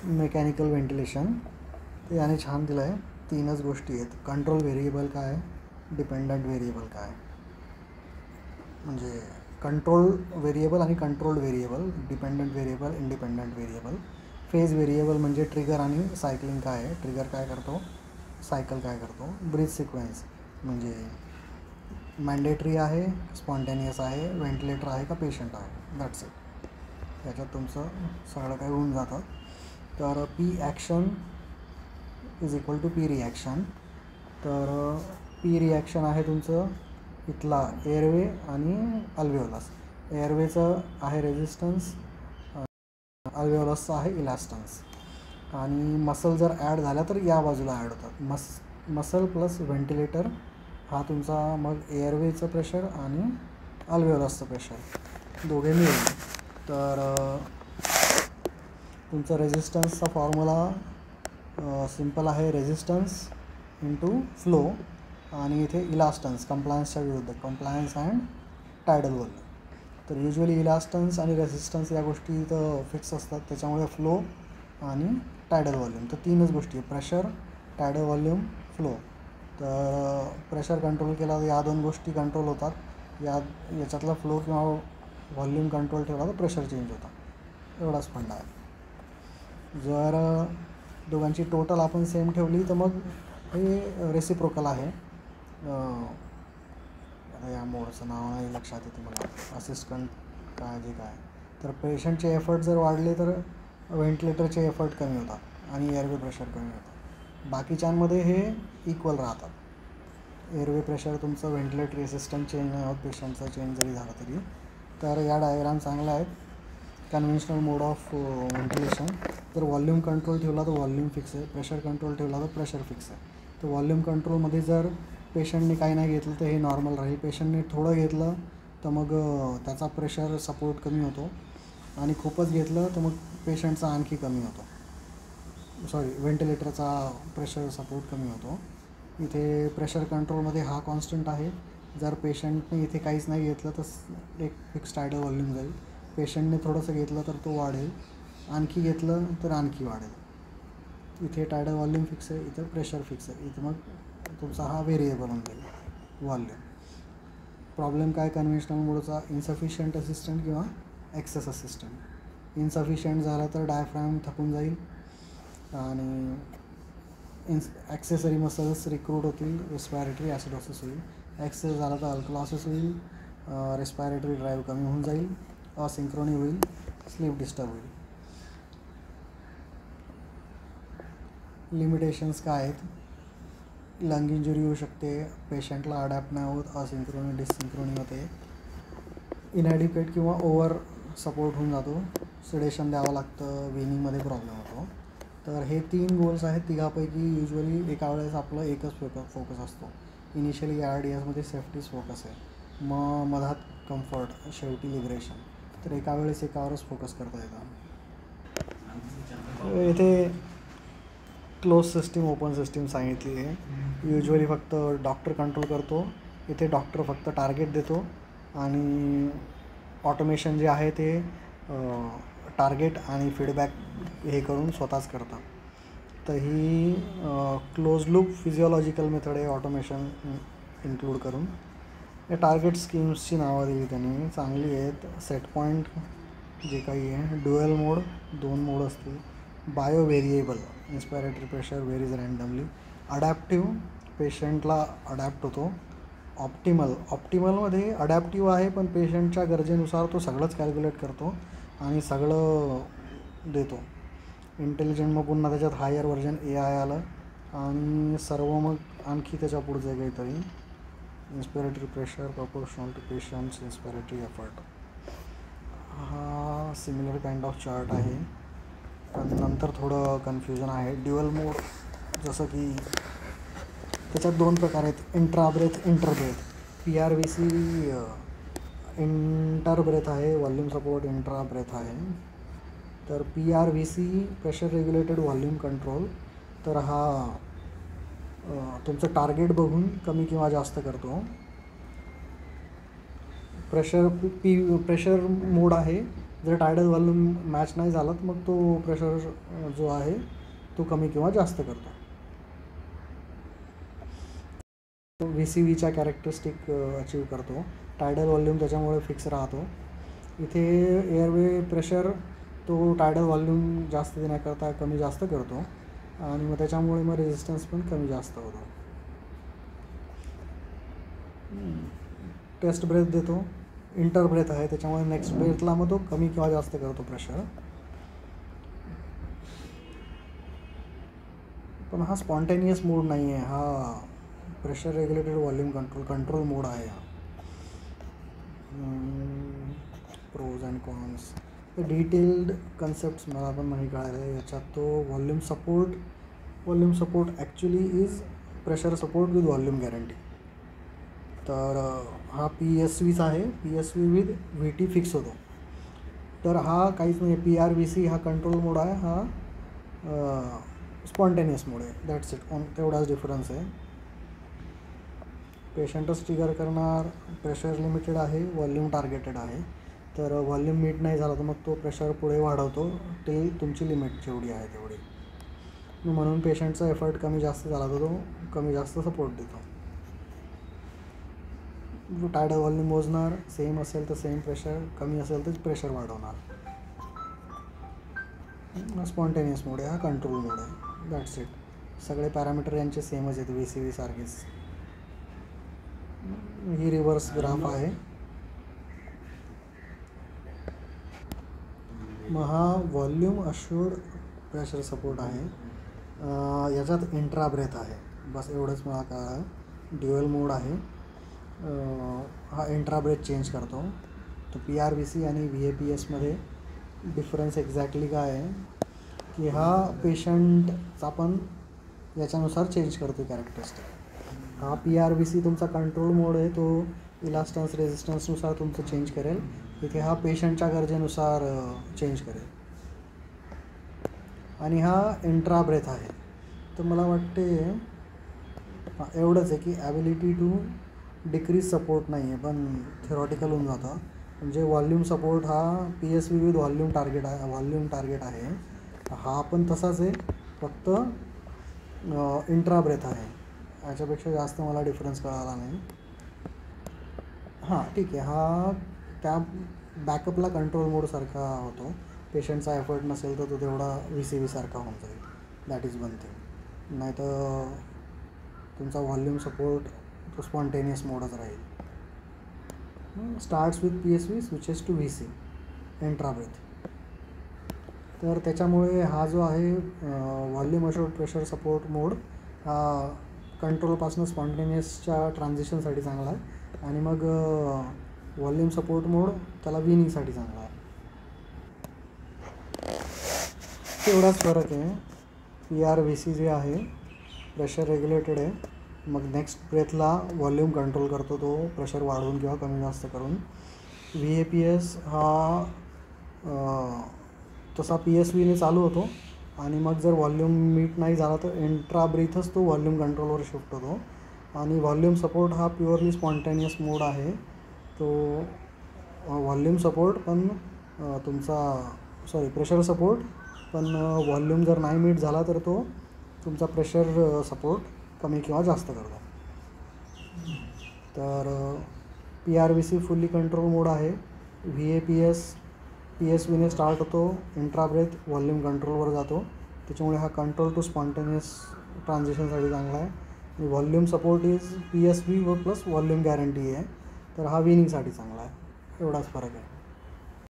Mechanical ventilation ते याने छान दिलं आहे. 3च गोष्टी आहेत. कंट्रोल व्हेरिएबल काय, डिपेंडंट व्हेरिएबल काय, म्हणजे कंट्रोल व्हेरिएबल आणि controlled variable, dependent variable, independent variable. Phase variable म्हणजे ट्रिगर आणि सायकलिंग काय आहे, ट्रिगर काय करतो, सायकल काय करतो. ब्रीथ सिक्वेन्स म्हणजे मॅन्डेटरी आहे, स्पॉन्टेनियस आहे, व्हेंटिलेटर आहे का पेशंट आहे, दॅट्स इट. याच्यात तुमचं सगळं काही होऊन जातं. तर P action is equal to P reaction. तर पी रिॲक्शन आहे तुमचं इथला एअरवे आणि अल्व्हेओलस. एअरवेचं आहे रेझिस्टन्स, अल्व्हेओलसचं आहे इलॅस्टन्स. आणि मसल जर ॲड झाल्या तर या बाजूला ॲड होतात. मसल प्लस व्हेंटिलेटर हा तुमचा मग एअरवेचं प्रेशर आणि अल्व्हेओलसचं प्रेशर दोघे मिळून. तर तुमचा रेझिस्टन्सचा फॉर्म्युला सिम्पल आहे, रेझिस्टन्स इंटू फ्लो आणि इथे इलास्टन्स, कंप्लायन्सच्या विरुद्ध, कंप्लायन्स अँड टायडल व्हॉल्यूम. तर युजली इलास्टन्स आणि रेझिस्टन्स या गोष्टी तर फिक्स असतात, त्याच्यामुळे फ्लो आणि टायडल व्हॉल्यूम तर 3च गोष्टी, प्रेशर, टायडल व्हॉल्यूम, फ्लो. तर प्रेशर कंट्रोल केला तर या 2 गोष्टी कंट्रोल होतात. याच्यातला फ्लो किंवा व्हॉल्यूम कंट्रोल ठेवला तर प्रेशर चेंज होतं. एवढाच फंडा आहे. जर दोघांची टोटल आपण सेम ठेवली तर मग हे रेसिप्रोकल आहे. आता या मोडचं नाव नाही लक्षात येते मला, असिस्टंट काय जे काय. तर पेशंटचे एफर्ट जर वाढले तर व्हेंटिलेटरचे एफर्ट कमी होतात आणि एअरवे प्रेशर कमी होतं. बाकीच्यांमध्ये हे इक्वल राहतात. एअरवे प्रेशर तुमचं व्हेंटिलेटरी असिस्टंट चेंज नाही होत, पेशंटचं चेंज जरी झालं तरी. तर या डायग्राम चांगल्या आहेत. Conventional mode of ventilation. जर व्हॉल्यूम कंट्रोल ठेवला तर व्हॉल्यूम फिक्स आहे, प्रेशर कंट्रोल ठेवला तर प्रेशर फिक्स आहे. तर व्हॉल्यूम कंट्रोलमध्ये जर पेशंटने काही नाही घेतलं तर हे नॉर्मल राहील. पेशंटने थोडं घेतलं तर मग त्याचा प्रेशर सपोर्ट कमी होतो आणि खूपच घेतलं तर मग पेशंटचा आणखी कमी होतो, व्हेंटिलेटरचा प्रेशर सपोर्ट कमी होतो. इथे प्रेशर कंट्रोलमध्ये हा कॉन्स्टंट आहे. जर पेशंटने इथे काहीच नाही घेतलं तर एक फिक्स टायडल व्हॉल्यूम जाईल. पेशंटने थोडंसं घेतलं तर तो वाढेल, आणखी घेतलं तर आणखी वाढेल. इथे टायडल व्हॉल्यूम फिक्स आहे, इथं प्रेशर फिक्स आहे. इथं मग तुमचा हा व्हेरिएबल होऊन जाईल व्हॉल्यूम. प्रॉब्लेम काय कन्व्हेन्शनल मोडचा, इन्सफिशियंट असिस्टंट किंवा एक्सेस असिस्टंट. इन्सफिशियंट झाला तर डायफ्राम थकून जाईल आणि ॲक्सेसरी मसल्स रिक्रूट होतील, रेस्पायरेटरी ॲसिडोसिस होईल. ॲक्सेस झाला तर अल्कलॉसिस होईल, रेस्पायरेटरी ड्राईव्ह कमी होऊन जाईल, असिंक्रोनी होईल, स्लीप डिस्टर्ब होईल. लिमिटेशन्स काय आहेत, लंग इंजुरी होऊ शकते, पेशंटला अडॅप्ट नाही होत, असिंक्रोनी डिसिंक्रोनी होते, इनॅडिक्वेट किंवा ओव्हर सपोर्ट होऊन जातो, सिडेशन द्यावं लागतं, वेनिंगमध्ये प्रॉब्लेम होतो. तर हे 3 गोल्स आहेत. तिघापैकी युजली एका वेळेस आपलं एकच फोकस असतो. इनिशियली ARDSमध्ये सेफ्टीच फोकस आहे, मग मधात कम्फर्ट, शेवटी लिबरेशन. तर एका वेळेस एकावरच फोकस करता येतं. इथे क्लोज सिस्टीम, ओपन सिस्टीम सांगितली आहे. युजली फक्त डॉक्टर कंट्रोल करतो. इथे डॉक्टर फक्त टार्गेट देतो आणि ऑटोमेशन जे आहे ते टार्गेट आणि फीडबॅक हे करून स्वतःच करतात. तर ही क्लोज लूप फिजिओलॉजिकल मेथड आहे, ऑटोमेशन इन्क्लूड करून. या टार्गेट स्कीम्सची नावं दिली त्यांनी, चांगली आहेत. सेट पॉईंट जे काही आहे, ड्युअल मोड, 2 मोड असतील, bio variable, inspiratory pressure varies randomly, adaptive, पेशंटला अडॅप्ट होतो, ऑप्टिमलमध्ये अडॅप्टिव्ह आहे पण पेशंटच्या गरजेनुसार तो सगळंच कॅल्क्युलेट करतो आणि सगळं देतो. इंटेलिजंट मग पुन्हा त्याच्यात हायर व्हर्जन AI आलं आणि सर्व मग आणखी त्याच्या पुढचं काहीतरी, inspiratory pressure proportional to patients inspiratory effort. हा सिमिलर काइंड ऑफ चार्ट आहे पण नंतर थोडं कन्फ्युजन आहे. ड्युअल मोड जसं की त्याच्यात 2 प्रकार आहेत, इंट्राब्रेथ, इंटरब्रेथ. PRVC इंटरब्रेथ आहे, व्हॉल्यूम सपोर्ट इंट्राब्रेथ आहे. तर PRVC pressure regulated volume control. तर हा तुमचं टार्गेट बघून कमी किंवा जास्त करतो. प्रेशर मोड आहे जर टायडल व्हॉल्यूम मॅच नाही झाला तर मग तो प्रेशर जो आहे तो कमी किंवा जास्त करतो. व्ही सी व्हीच्या कॅरेक्टरिस्टिक अचीव करतो. टायडल व्हॉल्यूम त्याच्यामुळे फिक्स राहतो. इथे एअरवे प्रेशर तो टायडल व्हॉल्यूम जास्त देण्याकरता कमी जास्त करतो आणि मग त्याच्यामुळे मग रेझिस्टन्स पण कमी जास्त होतो. टेस्ट ब्रेथ देतो, इंटर ब्रेथ आहे त्याच्यामुळे नेक्स्ट ब्रेथला मग तो कमी किंवा जास्त करतो प्रेशर. पण हा स्पॉन्टेनियस मोड नाही आहे, हा pressure regulated volume control mode आहे. Pros and cons, detailed concepts मला पण नाही कळाले याच्यात. तो volume support actually is pressure support with volume guarantee. तर हा PSVचा आहे, PSV विथ VT फिक्स होतो. तर हा काहीच नाही, PRVC हा कंट्रोल मोड आहे, हा स्पॉन्टेनियस मोड आहे. दॅट्स इट, तेवढाच डिफरन्स आहे. पेशंटच ट्रिगर करणार, प्रेशर लिमिटेड आहे, व्हॉल्यूम टार्गेटेड आहे. तर व्हॉल्यूम मीट नाही झाला तर मग तो प्रेशर पुढे वाढवतो ते तुमची लिमिट जेवढी आहे तेवढी. म्हणून पेशंटचा एफर्ट कमी जास्त झाला तर तो कमी जास्त सपोर्ट देतो. टायडल व्हॉल्यूम मोजणार, सेम असेल तर सेम प्रेशर, कमी असेल तर प्रेशर वाढवणार. स्पॉन्टेनियस मोड आहे, हा कंट्रोल मोड आहे. That's it. सगळे पॅरामीटर यांचे सेमच आहेत, VCV सारखेच. ही रिव्हर्स ग्राफ आहे. मग हा व्हॉल्यूम अश्युर्ड प्रेशर सपोर्ट आहे. याच्यात इंट्रा ब्रेथ आहे, बस एवढंच मला कळलं. ड्युअल मोड आहे, हा इंट्रा ब्रेथ चेंज करतो. तो PRVC आणि VAPSमध्ये डिफरन्स एक्झॅक्टली काय आहे की हा पेशंटचा पण याच्यानुसार चेंज करतो कॅरेक्टरिस्टिक. हा PRVC तुमचा कंट्रोल मोड आहे, तो इलास्टन्स रेझिस्टन्सनुसार तुमचं चेंज करेल. इथे हा पेशंटच्या गरजेनुसार चेंज करेल. आणि हा इंट्रा ब्रेथ आहे. तर मला वाटते एवढंच आहे की ॲबिलिटी टू डिक्रीज सपोर्ट नाही आहे, पण थेरॉटिकल होऊन जातं. म्हणजे व्हॉल्यूम सपोर्ट हा PSV विथ व्हॉल्यूम टार्गेट आहे. हा पण तसाच आहे, फक्त इंट्रा ब्रेथ आहे. याच्यापेक्षा जास्त मला डिफरन्स कळाला नाही. हां ठीक आहे, हा त्या बॅकअपला कंट्रोल मोडसारखा होतो. पेशंटचा एफर्ट नसेल तर तो तेवढा VCV सारखा होऊन जाईल. That is one thing. नाही तर तुमचा व्हॉल्यूम सपोर्ट तो स्पॉन्टेनियस मोडच राहील. Starts with PSV switches to VC intra breath. तर त्याच्यामुळे हा जो आहे volume assured pressure support mode हा कंट्रोलपासून स्पॉन्टेनियसच्या ट्रान्झिशनसाठी चांगला आहे आणि मग व्हॉल्यूम सपोर्ट मोड त्याला विनिंगसाठी चांगला आहे. तेवढाच फरक आहे. PRVC जे आहे प्रेशर रेग्युलेटेड आहे, मग नेक्स्ट ब्रेथला व्हॉल्यूम कंट्रोल करतो तो प्रेशर वाढवून किंवा कमी जास्त करून. VAPS हा तसा PSVने चालू होतो आणि मग जर व्हॉल्यूम मीट नाही झाला तर इंट्रा ब्रीथच तो व्हॉल्यूम कंट्रोलवर शिफ्ट होतो. आणि व्हॉल्यूम सपोर्ट हा प्युअरली स्पॉन्टेनियस मोड आहे. तो व्हॉल्यूम सपोर्ट पण प्रेशर सपोर्ट पण व्हॉल्यूम जर नाही मीट झाला तर तो तुमचा प्रेशर सपोर्ट कमी किंवा जास्त करतो. तर PRVC फुल्ली कंट्रोल मोड आहे. VAPS PSVने स्टार्ट होतो, इंट्रा ब्रेथ व्हॉल्यूम कंट्रोलवर जातो. त्याच्यामुळे हा कंट्रोल टू स्पॉन्टेनियस ट्रान्झिशनसाठी चांगला आहे. आणि व्हॉल्यूम सपोर्ट इज PSV व प्लस व्हॉल्यूम गॅरंटी आहे, तर हा विनिंगसाठी चांगला आहे. एवढाच फरक आहे.